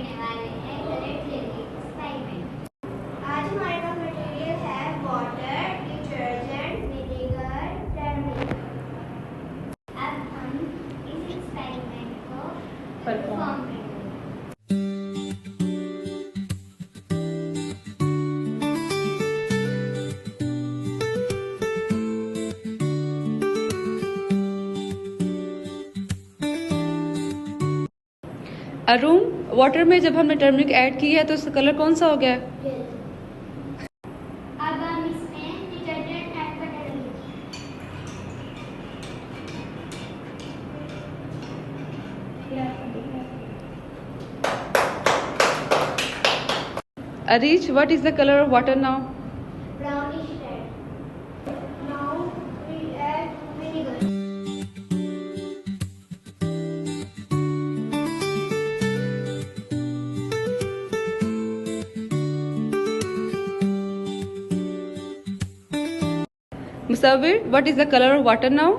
होने वाले हैं कलर थियरी एक्सपेरिमेंट। आज हमारे पास मटेरियल है वाटर, डिटर्जेंट, विनेगर, टर्मरिक। अब हम इस एक्सपेरिमेंट को परफॉर्म करेंगे। अरुण, वाटर में जब हमने टर्मरिक ऐड की है तो उसका कलर कौन सा हो गया? अब हम इसमें डिटर्जेंट ऐड करेंगे। Arish, what is the color of water now? Brownish red. Now we add vinegar. Musawir, what is the color of water now?